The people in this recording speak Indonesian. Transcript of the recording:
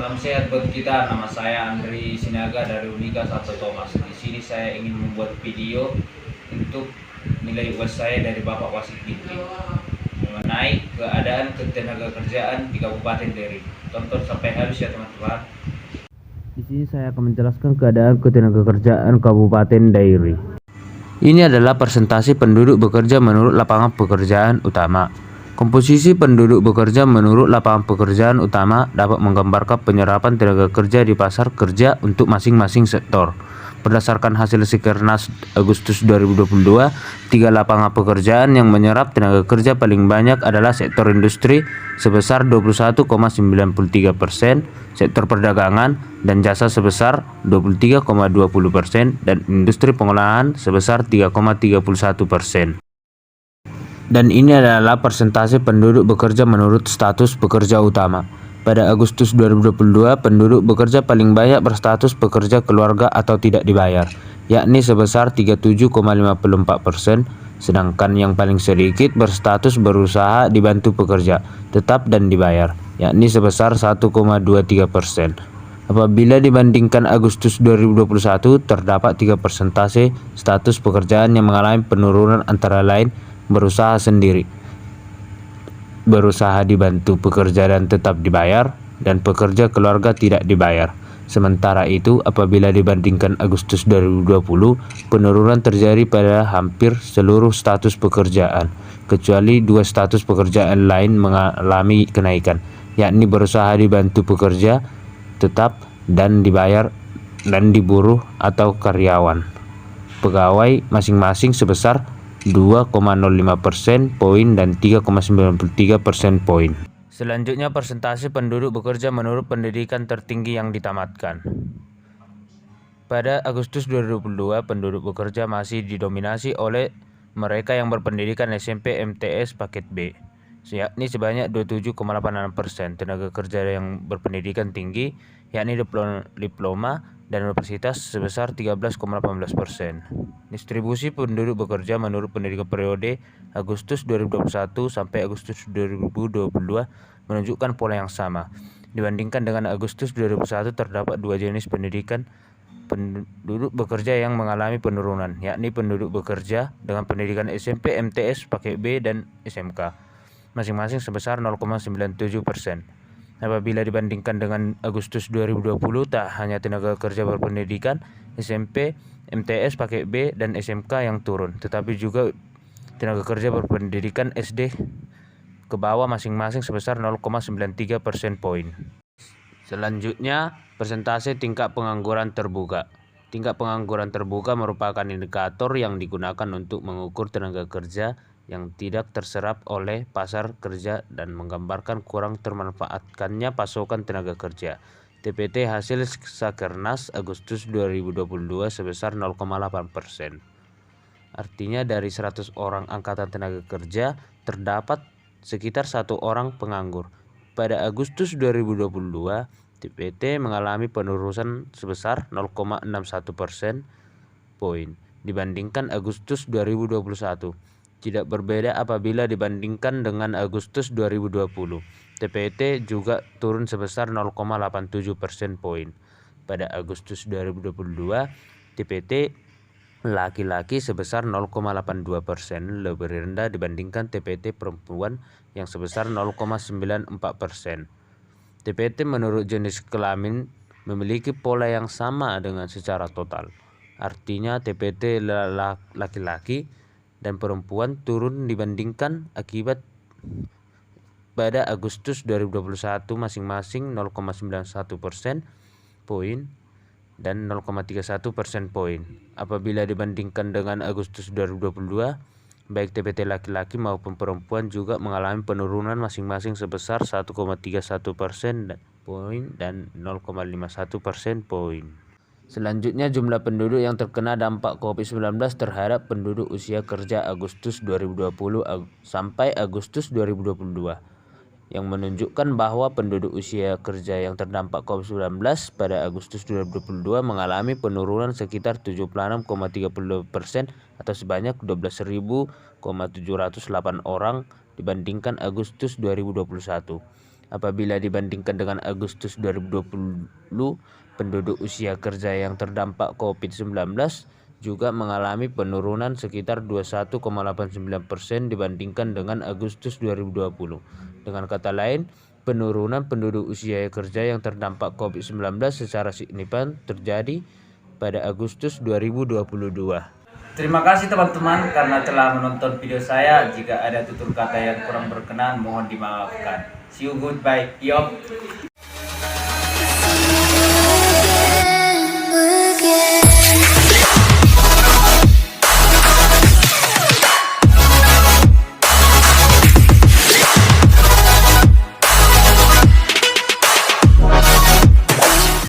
Salam sehat buat kita. Nama saya Andri Sinaga dari Unika Santo Thomas. Di sini saya ingin membuat video untuk nilai UAS saya dari Bapak Wasit Ginting mengenai keadaan ketenaga kerjaan di Kabupaten Dery. Tonton sampai habis ya teman-teman. Di sini saya akan menjelaskan keadaan ketenaga kerjaan Kabupaten Dery. Ini adalah persentase penduduk bekerja menurut lapangan pekerjaan utama. Komposisi penduduk bekerja menurut lapangan pekerjaan utama dapat menggambarkan penyerapan tenaga kerja di pasar kerja untuk masing-masing sektor. Berdasarkan hasil Sikernas Agustus 2022, 3 lapangan pekerjaan yang menyerap tenaga kerja paling banyak adalah sektor industri sebesar 21,93%, sektor perdagangan dan jasa sebesar 23,20%, dan industri pengolahan sebesar 3,31%. Dan ini adalah persentase penduduk bekerja menurut status pekerja utama. Pada Agustus 2022, penduduk bekerja paling banyak berstatus pekerja keluarga atau tidak dibayar, yakni sebesar 37,54%, sedangkan yang paling sedikit berstatus berusaha dibantu pekerja, tetap dan dibayar, yakni sebesar 1,23%. Apabila dibandingkan Agustus 2021, terdapat 3 persentase status pekerjaan yang mengalami penurunan, antara lain berusaha sendiri, berusaha dibantu pekerja dan tetap dibayar, dan pekerja keluarga tidak dibayar. Sementara itu, apabila dibandingkan Agustus 2020, penurunan terjadi pada hampir seluruh status pekerjaan, kecuali 2 status pekerjaan lain mengalami kenaikan, yakni berusaha dibantu pekerja tetap dan dibayar, dan diburuh atau karyawan pegawai masing-masing sebesar 2,05% poin dan 3,93% poin. Selanjutnya, persentase penduduk bekerja menurut pendidikan tertinggi yang ditamatkan. Pada Agustus 2022, penduduk bekerja masih didominasi oleh mereka yang berpendidikan SMP MTS paket B, yakni sebanyak 27,86%, tenaga kerja yang berpendidikan tinggi, yakni diploma dan universitas sebesar 13,18%. Distribusi penduduk bekerja menurut pendidikan periode Agustus 2021 sampai Agustus 2022 menunjukkan pola yang sama. Dibandingkan dengan Agustus 2021, terdapat 2 jenis pendidikan penduduk bekerja yang mengalami penurunan, yakni penduduk bekerja dengan pendidikan SMP MTS paket B dan SMK, masing-masing sebesar 0,97%. Apabila dibandingkan dengan Agustus 2020, tak hanya tenaga kerja berpendidikan SMP, MTS paket B dan SMK yang turun, tetapi juga tenaga kerja berpendidikan SD ke bawah masing-masing sebesar 0,93% poin. Selanjutnya, persentase tingkat pengangguran terbuka. Tingkat pengangguran terbuka merupakan indikator yang digunakan untuk mengukur tenaga kerja yang tidak terserap oleh pasar kerja dan menggambarkan kurang termanfaatkannya pasokan tenaga kerja. TPT hasil Sakernas Agustus 2022 sebesar 0,8%. Artinya dari 100 orang angkatan tenaga kerja terdapat sekitar 1 orang penganggur. Pada Agustus 2022, TPT mengalami penurunan sebesar 0,61% poin dibandingkan Agustus 2021. Tidak berbeda apabila dibandingkan dengan Agustus 2020. TPT juga turun sebesar 0,87% poin. Pada Agustus 2022, TPT laki-laki sebesar 0,82%, lebih rendah dibandingkan TPT perempuan yang sebesar 0,94%. TPT menurut jenis kelamin memiliki pola yang sama dengan secara total. Artinya TPT laki-laki dan perempuan turun dibandingkan akibat pada Agustus 2021 masing-masing 0,91% poin dan 0,31% poin. Apabila dibandingkan dengan Agustus 2022, baik TPT laki-laki maupun perempuan juga mengalami penurunan masing-masing sebesar 1,31% poin dan 0,51% poin. Selanjutnya, jumlah penduduk yang terkena dampak COVID-19 terhadap penduduk usia kerja Agustus 2020 sampai Agustus 2022, yang menunjukkan bahwa penduduk usia kerja yang terdampak COVID-19 pada Agustus 2022 mengalami penurunan sekitar 76,30% atau sebanyak 12.708 orang dibandingkan Agustus 2021. Apabila dibandingkan dengan Agustus 2020, penduduk usia kerja yang terdampak COVID-19 juga mengalami penurunan sekitar 21,89% dibandingkan dengan Agustus 2020. Dengan kata lain, penurunan penduduk usia kerja yang terdampak COVID-19 secara signifikan terjadi pada Agustus 2022. Terima kasih teman-teman karena telah menonton video saya. Jika ada tutur kata yang kurang berkenan, mohon dimaafkan. See you, goodbye. Yo.